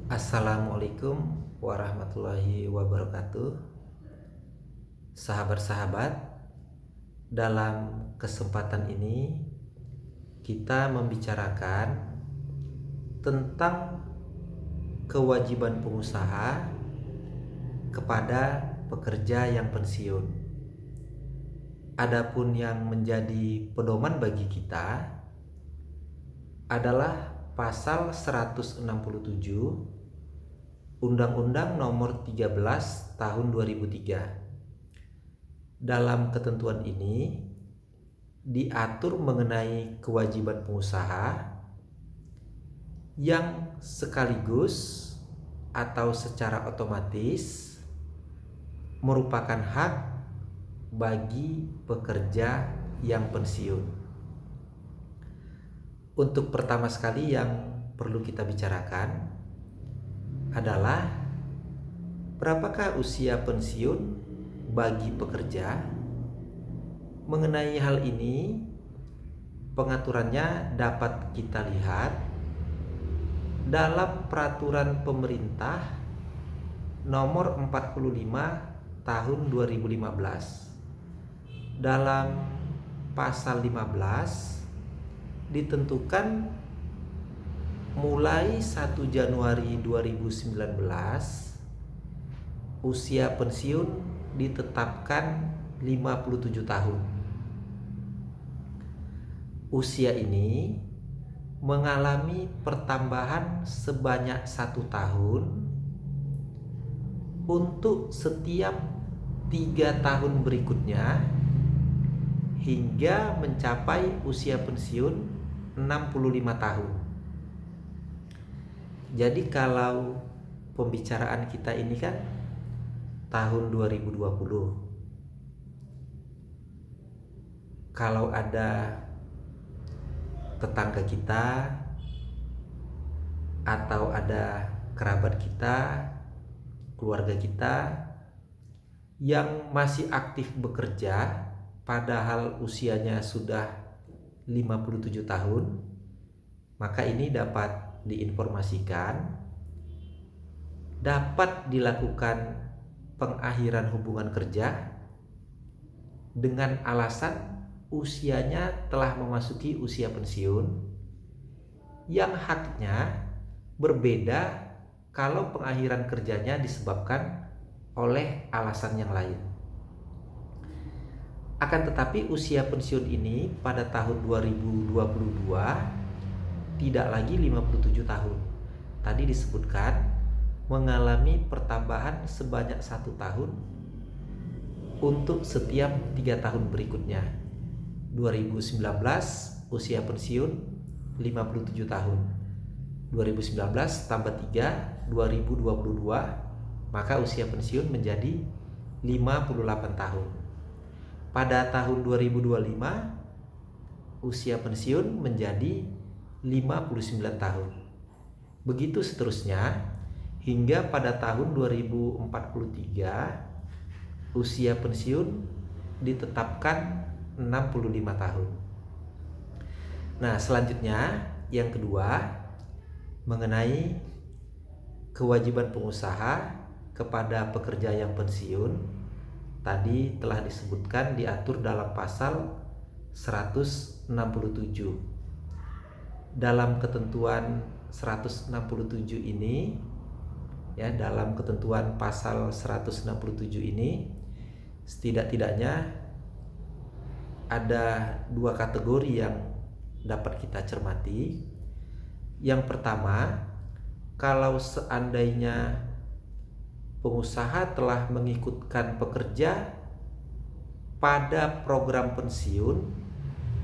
Assalamualaikum warahmatullahi wabarakatuh. Sahabat-sahabat, dalam kesempatan ini kita membicarakan tentang kewajiban pengusaha kepada pekerja yang pensiun. Adapun yang menjadi pedoman bagi kita adalah pasal 167 Undang-Undang Nomor 13 Tahun 2003. Dalam ketentuan ini diatur mengenai kewajiban pengusaha yang sekaligus atau secara otomatis merupakan hak bagi pekerja yang pensiun. Untuk pertama sekali yang perlu kita bicarakan adalah berapakah usia pensiun bagi pekerja. Mengenai hal ini, pengaturannya dapat kita lihat dalam peraturan pemerintah nomor 45 tahun 2015. Dalam pasal 15 ditentukan mulai 1 Januari 2019 usia pensiun ditetapkan 57 tahun. Usia ini mengalami pertambahan sebanyak 1 tahun untuk setiap 3 tahun berikutnya hingga mencapai usia pensiun 65 tahun. Jadi kalau pembicaraan kita ini kan tahun 2020. Kalau ada tetangga kita atau ada kerabat kita, keluarga kita yang masih aktif bekerja padahal usianya sudah 57 tahun, maka ini dapat diinformasikan dapat dilakukan pengakhiran hubungan kerja dengan alasan usianya telah memasuki usia pensiun yang haknya berbeda kalau pengakhiran kerjanya disebabkan oleh alasan yang lain. Akan tetapi usia pensiun ini pada tahun 2022 tidak lagi 57 tahun. Tadi disebutkan mengalami pertambahan sebanyak 1 tahun untuk setiap 3 tahun berikutnya. 2019 usia pensiun 57 tahun. 2019 tambah 3, 2022, maka usia pensiun menjadi 58 tahun. Pada tahun 2025 usia pensiun menjadi 59 tahun. Begitu seterusnya hingga pada tahun 2043 usia pensiun ditetapkan 65 tahun. Nah, selanjutnya yang kedua mengenai kewajiban pengusaha kepada pekerja yang pensiun. Tadi telah disebutkan diatur dalam pasal 167. Dalam ketentuan 167 ini, ya, dalam ketentuan pasal 167 ini setidak-tidaknya ada 2 kategori yang dapat kita cermati. Yang pertama, kalau seandainya pengusaha telah mengikutkan pekerja pada program pensiun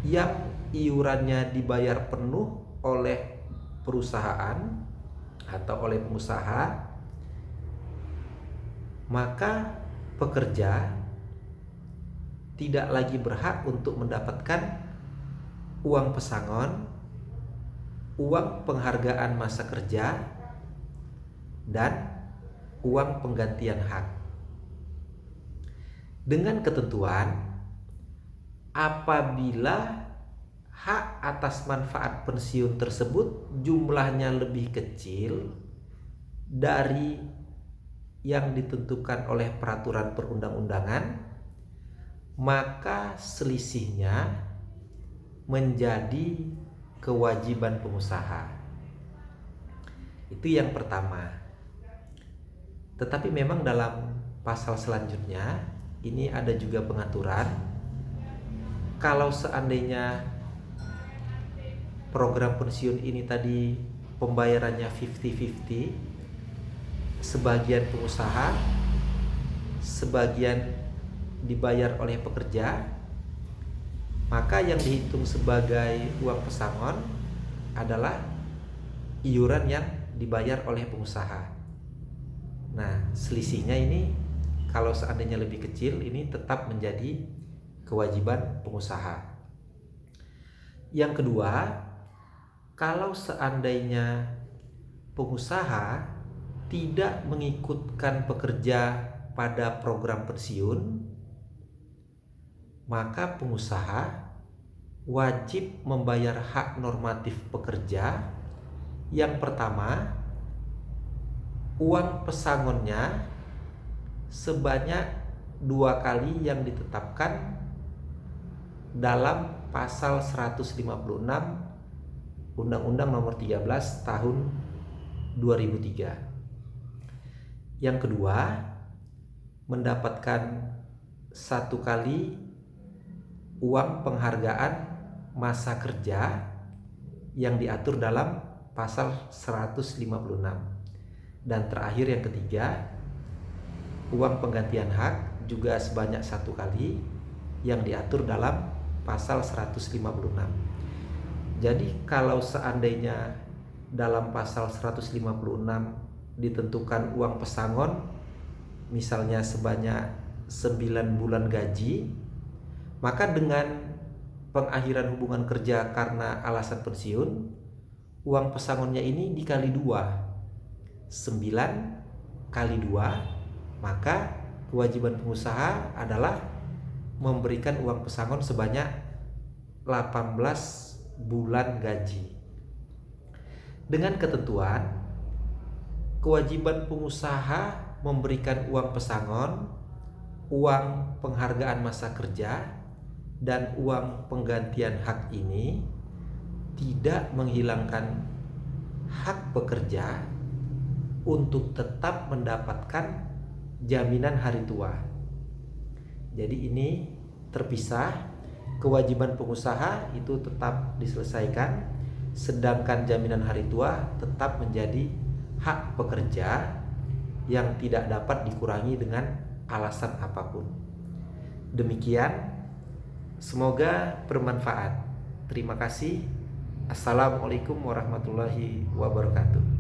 yang iurannya dibayar penuh oleh perusahaan atau oleh pengusaha, maka pekerja tidak lagi berhak untuk mendapatkan uang pesangon, uang penghargaan masa kerja, dan uang penggantian hak. Dengan ketentuan apabila hak atas manfaat pensiun tersebut jumlahnya lebih kecil dari yang ditentukan oleh peraturan perundang-undangan, maka selisihnya menjadi kewajiban pengusaha. Itu yang pertama. Tetapi memang dalam pasal selanjutnya ini ada juga pengaturan kalau seandainya program pensiun ini tadi pembayarannya 50-50, sebagian pengusaha, sebagian dibayar oleh pekerja, maka yang dihitung sebagai uang pesangon adalah iuran yang dibayar oleh pengusaha. Nah, selisihnya ini kalau seandainya lebih kecil, ini tetap menjadi kewajiban pengusaha. Yang kedua, kalau seandainya pengusaha tidak mengikutkan pekerja pada program pensiun, maka pengusaha wajib membayar hak normatif pekerja. Yang pertama, uang pesangonnya sebanyak 2 kali yang ditetapkan dalam pasal 156 Undang-Undang Nomor 13 Tahun 2003. Yang kedua, mendapatkan 1 kali uang penghargaan masa kerja yang diatur dalam pasal 156. Dan terakhir yang ketiga, uang penggantian hak juga sebanyak 1 kali yang diatur dalam pasal 156. Jadi kalau seandainya dalam pasal 156 ditentukan uang pesangon misalnya sebanyak 9 bulan gaji, maka dengan pengakhiran hubungan kerja karena alasan pensiun, uang pesangonnya ini dikali 2, 9 kali 2, maka kewajiban pengusaha adalah memberikan uang pesangon sebanyak 18 bulan gaji. Dengan ketentuan, kewajiban pengusaha memberikan uang pesangon, uang penghargaan masa kerja, dan uang penggantian hak ini tidak menghilangkan hak pekerja untuk tetap mendapatkan jaminan hari tua. Jadi ini terpisah. Kewajiban pengusaha itu tetap diselesaikan, sedangkan jaminan hari tua tetap menjadi hak pekerja yang tidak dapat dikurangi dengan alasan apapun. Demikian, semoga bermanfaat. Terima kasih. Assalamualaikum warahmatullahi wabarakatuh.